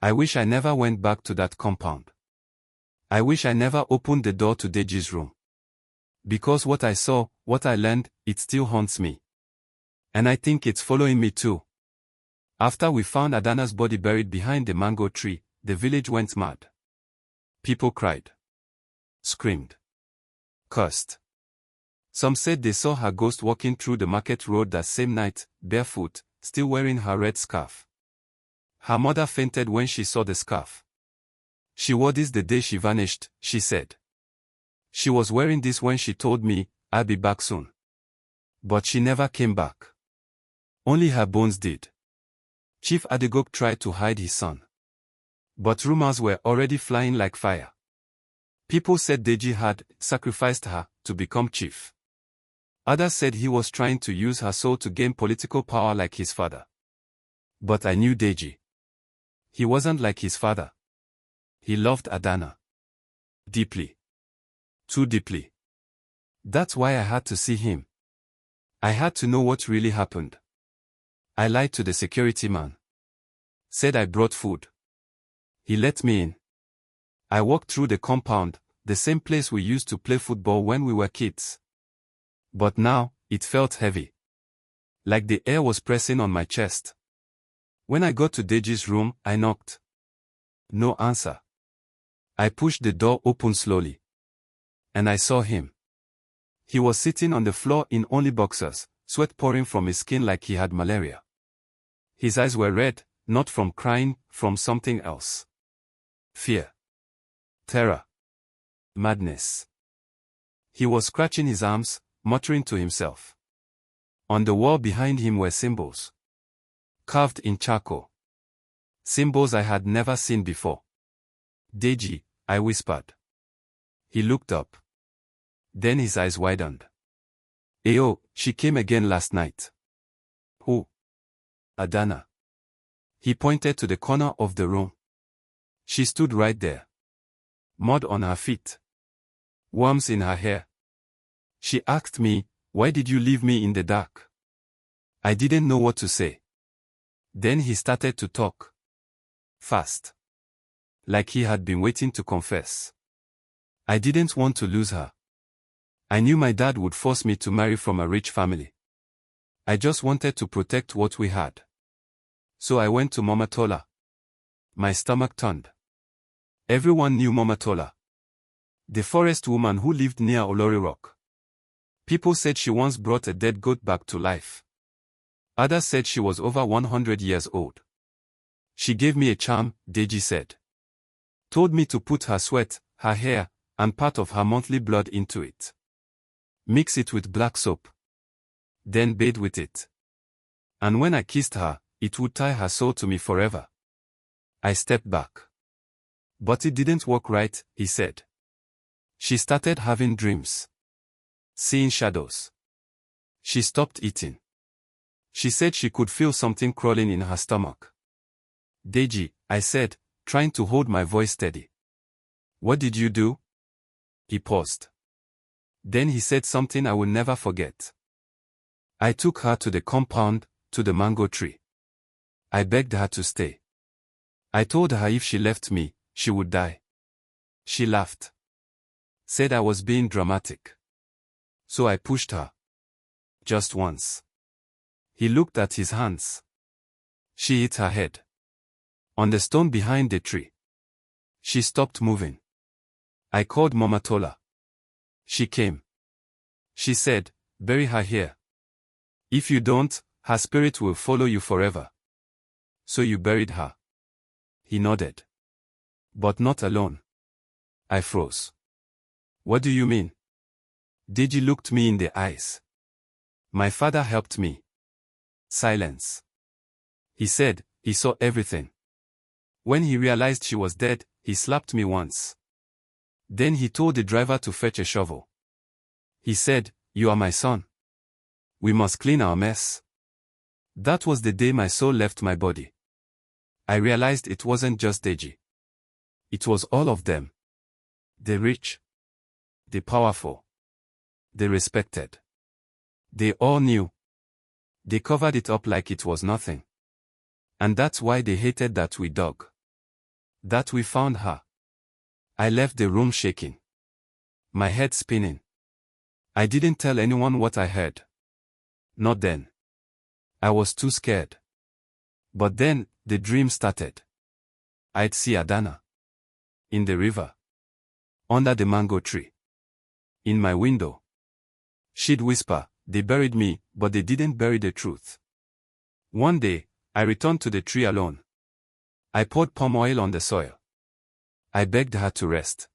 I wish I never went back to that compound. I wish I never opened the door to Deji's room. Because what I saw, what I learned, it still haunts me. And I think it's following me too. After we found Adana's body buried behind the mango tree, the village went mad. People cried, screamed, cursed. Some said they saw her ghost walking through the market road that same night, barefoot, still wearing her red scarf. Her mother fainted when she saw the scarf. She wore this the day she vanished, she said. She was wearing this when she told me, I'll be back soon. But she never came back. Only her bones did. Chief Adegoke tried to hide his son. But rumors were already flying like fire. People said Deji had sacrificed her to become chief. Others said he was trying to use her soul to gain political power like his father. But I knew Deji. He wasn't like his father. He loved Adana. Deeply. Too deeply. That's why I had to see him. I had to know what really happened. I lied to the security man. Said I brought food. He let me in. I walked through the compound, the same place we used to play football when we were kids. But now, it felt heavy. Like the air was pressing on my chest. When I got to Deji's room, I knocked. No answer. I pushed the door open slowly. And I saw him. He was sitting on the floor in only boxers, sweat pouring from his skin like he had malaria. His eyes were red, not from crying, from something else. Fear. Terror. Madness. He was scratching his arms, muttering to himself. On the wall behind him were symbols. Carved in charcoal. Symbols I had never seen before. Deji, I whispered. He looked up. Then his eyes widened. Ayo, she came again last night. Who? Adana. He pointed to the corner of the room. She stood right there. Mud on her feet. Worms in her hair. She asked me, why did you leave me in the dark? I didn't know what to say. Then he started to talk. Fast. Like he had been waiting to confess. I didn't want to lose her. I knew my dad would force me to marry from a rich family. I just wanted to protect what we had. So I went to Mama Tola. My stomach turned. Everyone knew Mama Tola. The forest woman who lived near Olori Rock. People said she once brought a dead goat back to life. Others said she was over 100 years old. She gave me a charm, Deji said. Told me to put her sweat, her hair, and part of her monthly blood into it. Mix it with black soap. Then bathe with it. And when I kissed her, it would tie her soul to me forever. I stepped back. But it didn't work right, he said. She started having dreams. Seeing shadows. She stopped eating. She said she could feel something crawling in her stomach. Deji, I said, trying to hold my voice steady. What did you do? He paused. Then he said something I will never forget. I took her to the compound, to the mango tree. I begged her to stay. I told her if she left me, she would die. She laughed. Said I was being dramatic. So I pushed her. Just once. He looked at his hands. She hit her head. On the stone behind the tree. She stopped moving. I called Mama Tola. She came. She said, bury her here. If you don't, her spirit will follow you forever. So you buried her. He nodded. But not alone. I froze. What do you mean? Deji looked me in the eyes. My father helped me. Silence. He said, he saw everything. When he realized she was dead, he slapped me once. Then he told the driver to fetch a shovel. He said, you are my son. We must clean our mess. That was the day my soul left my body. I realized it wasn't just Deji. It was all of them. The rich. The powerful. The respected. They all knew. They covered it up like it was nothing. And that's why they hated that we dug. that we found her. I left the room shaking. My head spinning. I didn't tell anyone what I heard. Not then. I was too scared. But then, the dream started. I'd see Adana. In the river. Under the mango tree. In my window. She'd whisper, "They buried me, but they didn't bury the truth." One day, I returned to the tree alone. I poured palm oil on the soil. I begged her to rest.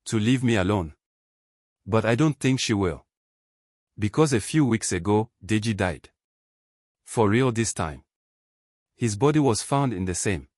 To leave me alone. But I don't think she will. Because a few weeks ago, Deji died. For real this time. His body was found in the same